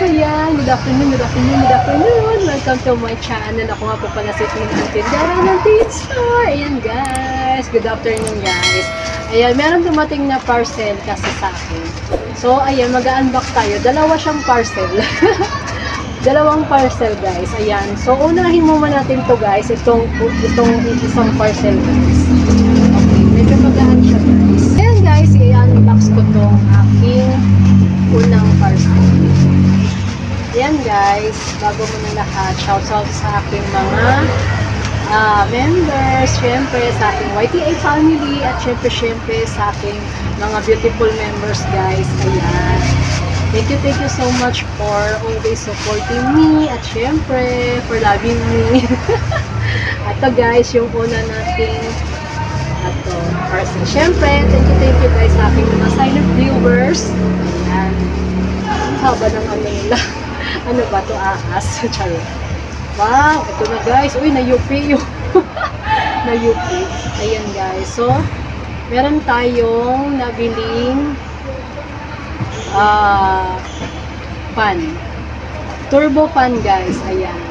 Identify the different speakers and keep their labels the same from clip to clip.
Speaker 1: ayan, good afternoon, good afternoon, good afternoon. Welcome to my channel. Ako nga po pala si Tina, tindera ng Teen Store. Ayan guys, good afternoon guys. Ayan, meron dumating na parcel kasi sa akin. So, ayan, mag-unbox tayo. Dalawa siyang parcel. Dalawang parcel guys. Ayan, so unahin mo muna natin to guys. Itong isang parcel guys. Okay, medyo magaan siya guys. Ayan guys, i-unbox ko tong aking unang parcel. Ayan guys, bago muna lahat, shoutout sa aking mga members, syempre sa aking YTA family, at syempre sa aking mga beautiful members guys. Ayan. Thank you so much for always supporting me, at syempre for loving me. Ato guys, yung una nating parcel. Syempre, thank you guys sa aking mga silent viewers. Ayan. Ang haba ng ano nila. Ano ba to? Ahas. Charot. Wow! Ito na guys. Uy, na-UP yung na-UP. Ayan guys. So, meron tayong nabiling fan. Turbo fan guys. Ayan.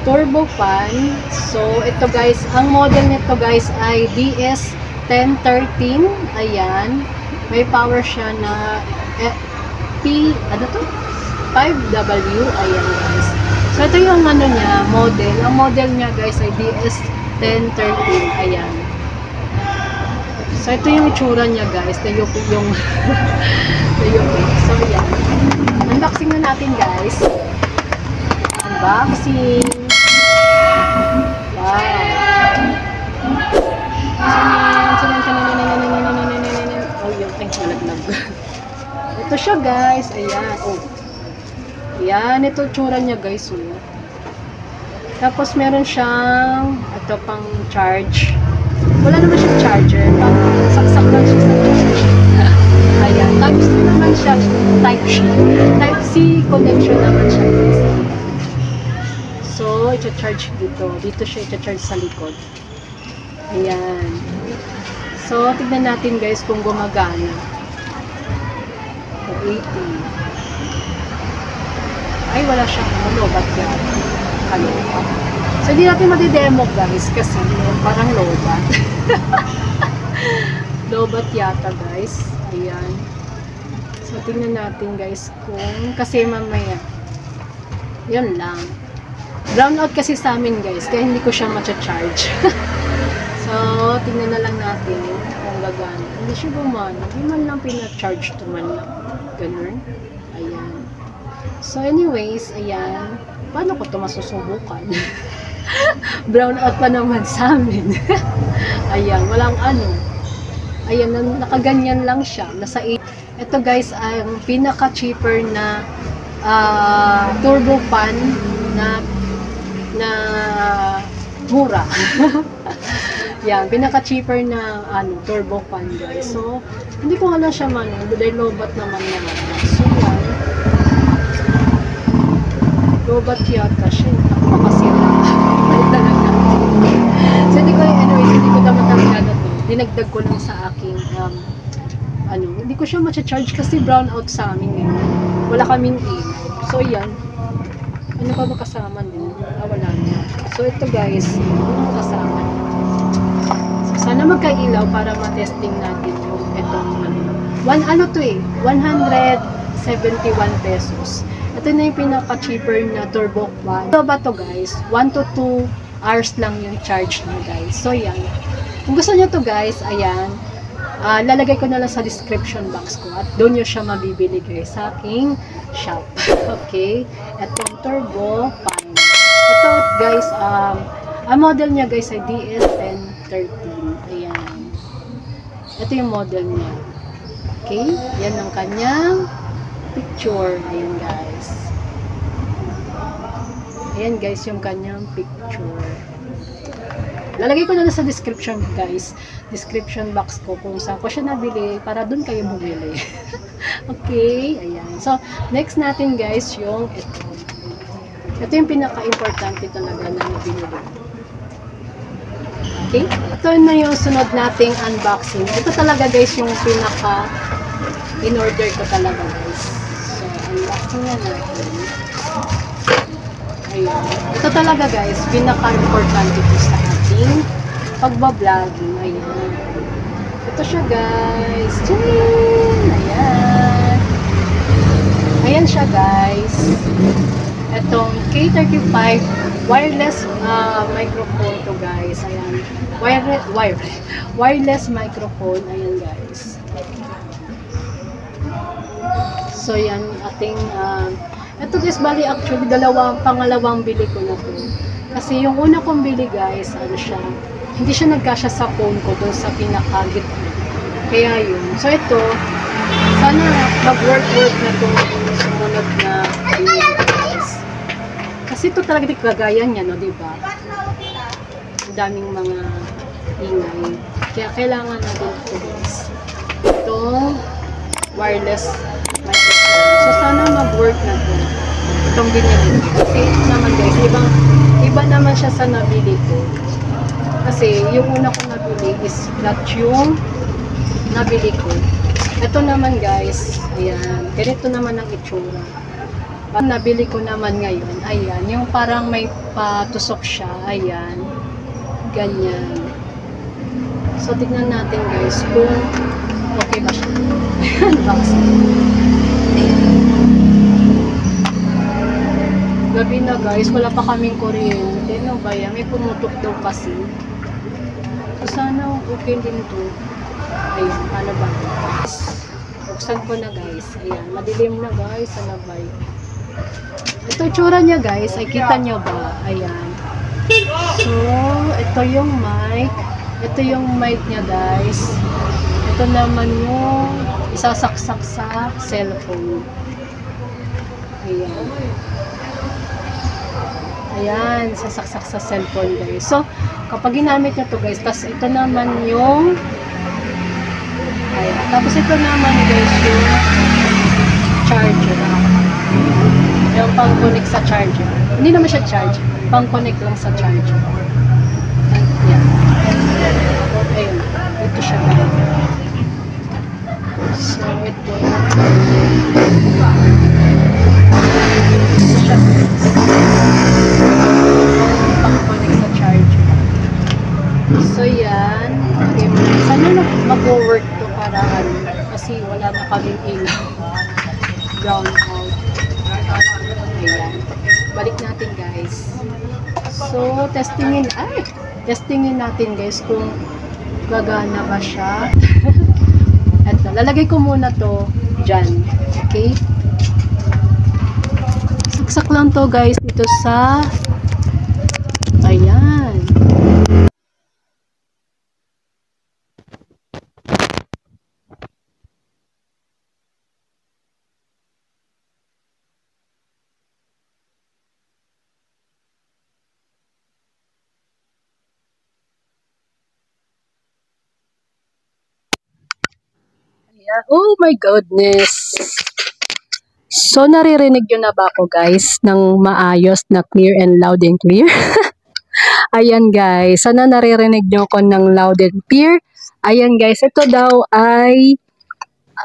Speaker 1: Turbo fan. So, ito guys. Ang model nito guys ay DS1013. Ayan. May power siya na ano to? 5W. Ayan guys. So, ito yung ano niya, model. Ang model niya guys ay DS1013. Ayan. So, ito yung itsura niya guys. Nayupi yung nayupi. So, ayan. Unboxing na natin guys. Unboxing. Wow. Oh, yun. Ay, malaglag. Ito siya guys. Ayan. Oh. Ayan. Ito tsura niya guys. Oh. Tapos meron siyang ito pang charge. Wala naman siyang charger. Pang saksak lang siya sa charge. Ayan. Type C naman siya. Type C connection naman siya guys. So, ito-charge dito. Dito siya ito-charge sa likod. Ayan. So, tignan natin guys kung gumagana. 80. Ay, wala siyang lobat yan. Kalobat. So, hindi natin matidemo guys kasi parang lobat. Lobat yata guys. Ayan. So, tingnan natin guys kung kasi mamaya. Yan lang. Brown out kasi sa amin guys kaya hindi ko siya ma-charge. So, tingnan na lang natin kung gagana. Hindi siya gumana. Hindi man lang pina-charge to man lang. Ganun. Ayan. So, anyways, ayan. Paano ko ito masusubukan? Brown out pa naman sa amin. Ayan. Walang ano. Ayan. Nakaganyan lang siya. Nasa 8. Ito guys, ang pinaka-cheaper na turbo fan na mura. Yan, pinaka-cheaper na turbo fan guys. So, hindi ko nga lang siya dahil lobat naman naman. So, yan. Lobat yata siya. Makasira. Ay, talaga. So, hindi ko, anyways, hindi ko naman talaga to. Dinagdag ko lang sa aking, hindi ko siya ma-charge kasi brown out sa amin ngayon. Wala kaming ilaw. So, yan. Ano pa makasama din? Wala na. So, ito guys, kasama. So, sana magkailaw para ma-testing natin yung itong ano to 171 pesos. Ito na yung pinaka-cheaper na turbo fan. Ito ba to guys? 1 to 2 hours lang yung charge niya guys. So, yan. Kung gusto niyo to guys, ayan. Lalagay ko na lang sa description box ko at doon nyo siya mabibili guys sa aking shop. Okay? Itong turbo fan. Ito guys, ang model niya guys ay DS1013. Ayan. Ito yung model niya. Okay? Yan ang kanyang picture. Ayan guys. Ayan guys yung kanyang picture. Lalagay ko na lang sa description guys. Description box ko kung saan ko siya nabili para dun kayo bumili. Okay, ayan. So, next natin guys yung ito. Ito yung pinaka-importante talaga na nabili. Okay? Ito na yung sunod nating unboxing. Ito talaga guys yung pinaka in-order ko talaga guys. So, Tingnan natin. Ayan. Ito talaga guys, pinaka-importante ito sa ating pagbabloging. Ayan. Ito siya guys. Tchayin! Ayan. Ayan siya guys. Itong K35 wireless microphone to guys. Ayan. Wireless microphone. Ayan guys. So yan ating ito guys, bali actually pangalawang bili ko na to. Kasi yung una kong bili guys, ano siya, hindi siya nagkasya sa phone ko doon sa pinakagitna. Kaya yun. So ito, sana mag-work na itong sumunod na bili guys. Kasi ito talaga di kagaya niya, no, diba? Ang daming mga ingay. Kaya kailangan natin ito guys. Ito, wireless microphone. So sana mag-work na ito. Itong binili. Kasi ito naman guys, iba naman siya sa nabili ko. Kasi yung una kong nabili is flat yung nabili ko. Ito naman guys, ayan, ganito naman ang itsura. Ang nabili ko naman ngayon, ayan, yung parang may patusok siya, ayan, ganyan. So tignan natin guys kung okay ba siya. Gabi na guys, wala pa kaming kuryente. Ano ba yan? May pumutok daw kasi. So sana okay din to. Ayan, ano ba? Buksan ko na guys. Ayan, madilim na guys. Ano ba yun? Ito tsura niya guys. Ay, kita niyo ba? Ayan. So, ito yung mic. Ito yung mic niya guys. Ito naman yung isasaksak sa cellphone. Ayan. Ayan, sasaksak sa cellphone guys. So, kapag ginamit nyo to guys, tas ito naman yung ayan. Tapos ito naman guys yung charger. Yung pang-connect sa charger. Hindi naman siya charger. Pang-connect lang sa charger. Ayan. Ayun. Ito siya guys. So, ito. Ito siya guys. Pang-connect sa charger. So, yan. Okay, sana mag-work to para kasi wala na kaming ilaw. Brown out. Ayan. Balik natin guys. So, testingin natin guys kung gagana ba siya. Eto, lalagay ko muna to dyan. Okay? Saksak lang to guys dito sa ayan. Oh my goodness. So, naririnig nyo na ba ako guys ng maayos na clear and loud and clear? Ayan guys, sana naririnig nyo ko ng loud and clear. Ayan guys, ito daw ay,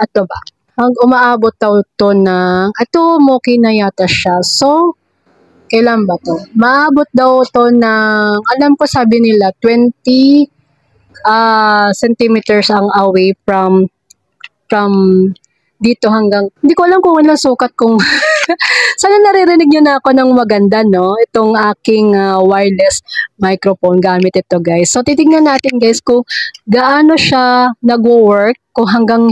Speaker 1: ito ba? Umaabot daw to ng, ito okay na yata siya. So, kailan ba to? Maabot daw to ng, alam ko sabi nila, 20 centimeters ang away from dito hanggang, hindi ko alam kung ilang sukat kung sana naririnig nyo na ako ng maganda, no? Itong aking wireless microphone, gamit ito guys. So titingnan natin guys kung gaano siya nagwo-work, kung hanggang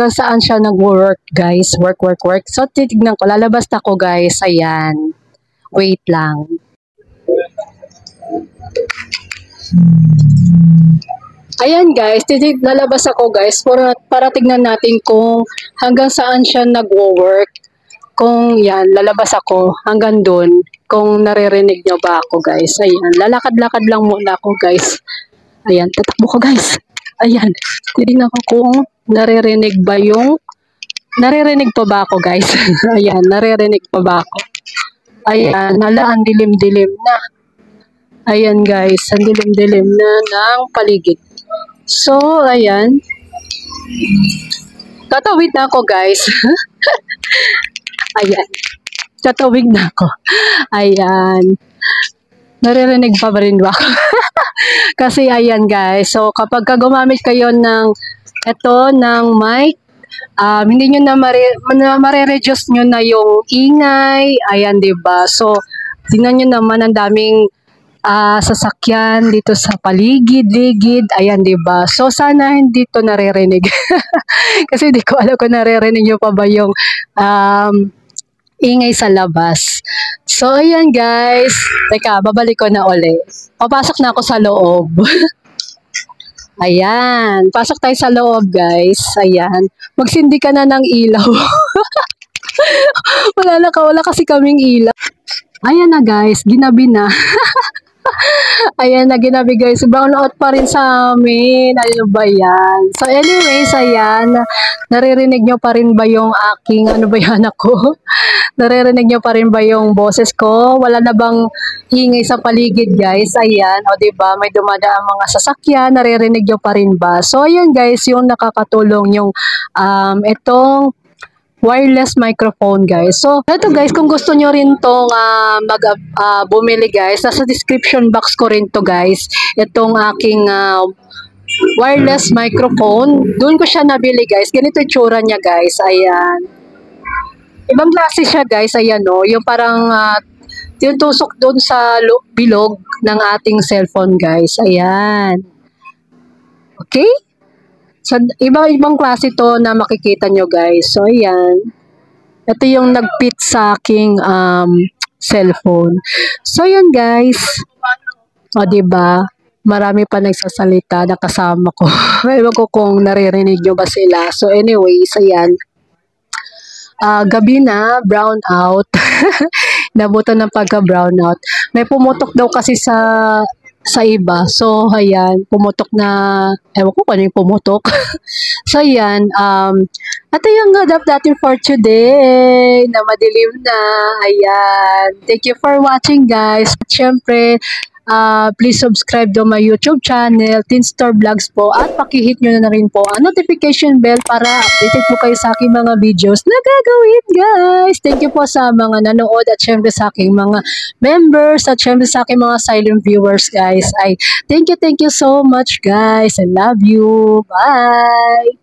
Speaker 1: saan siya nagwo-work guys, work. So titignan ko, lalabas na ko guys, ayan, wait lang. Ayan guys, lalabas ako guys para tignan natin kung hanggang saan siya nagwo-work. Kung yan, lalabas ako hanggang doon. Kung naririnig nyo ba ako guys. Ayan, lalakad-lakad lang muna ako guys. Ayan, tatakbo ko guys. Ayan, titignan ko kung naririnig pa ba ako guys. Ayan, naririnig pa ba ako. Ayan, ang dilim-dilim na. Ayan guys, ang dilim-dilim na ng paligid. So, ayan. Tatawid na ako guys. Ayan. Tatawig na ako. Ayan. Naririnig pa ba rin ba ako? Kasi ayan guys, so kapag gumamit kayo ng mic, hindi nyo na mare-reduce nyo na yung ingay, ayan 'di ba? So tingnan nyo naman ang daming sasakyan dito sa paligid-ligid, ayan 'di ba? So sana hindi to naririnig. Kasi hindi ko alam kung naririnig nyo pa ba yung ingay sa labas. So, ayan guys. Teka, babalik ko na ulit. Papasok na ako sa loob. Ayan. Pasok tayo sa loob guys. Ayan. Magsindi ka na ng ilaw. wala kasi kaming ilaw. Ayan na guys. Ginabi na. Ayan na, ginabi guys. Brown out pa rin sa amin. Ano ba yan? So anyways, ayan. Naririnig nyo pa rin ba yung aking, ano ba yan ako? Naririnig nyo pa rin ba yung boses ko? Wala na bang ingay sa paligid guys? Ayan. O diba, may dumadaang mga sasakyan. Naririnig nyo pa rin ba? So ayan guys, yung nakakatulong yung itong wireless microphone guys. So, ito guys, kung gusto nyo rin tong bumili guys, nasa description box ko rin to guys. Itong aking wireless microphone. Doon ko siya nabili guys. Ganito yung tsura niya guys. Ayan. Ibang klase siya guys. Ayan o. Yung parang tinutusok doon sa bilog ng ating cellphone guys. Ayan. Okay? So, ibang klase to na makikita nyo guys. So, ayan. Ito yung nag-fit sa aking cellphone. So, ayan guys. O, diba? Marami pa nagsasalita na kasama ko. Ewan ko kung naririnig nyo ba sila. So, anyways, ayan. Gabi na, brown out. Nabutan ng pagka-brown out. May pumutok daw kasi sa iba. So, ayan, pumutok na, ewan ko kung ano yung pumutok. So, ayan, ito yung adapt natin for today, na madilim na, ayan. Thank you for watching, guys. Siyempre, please subscribe to my YouTube channel, Teen Store Vlogs po, at pakihit nyo na rin po ang notification bell para updated po kayo sa aking mga videos na gagawin guys. Thank you po sa mga nanood at syempre sa aking mga members at syempre sa aking mga silent viewers guys. Thank you so much guys. I love you. Bye!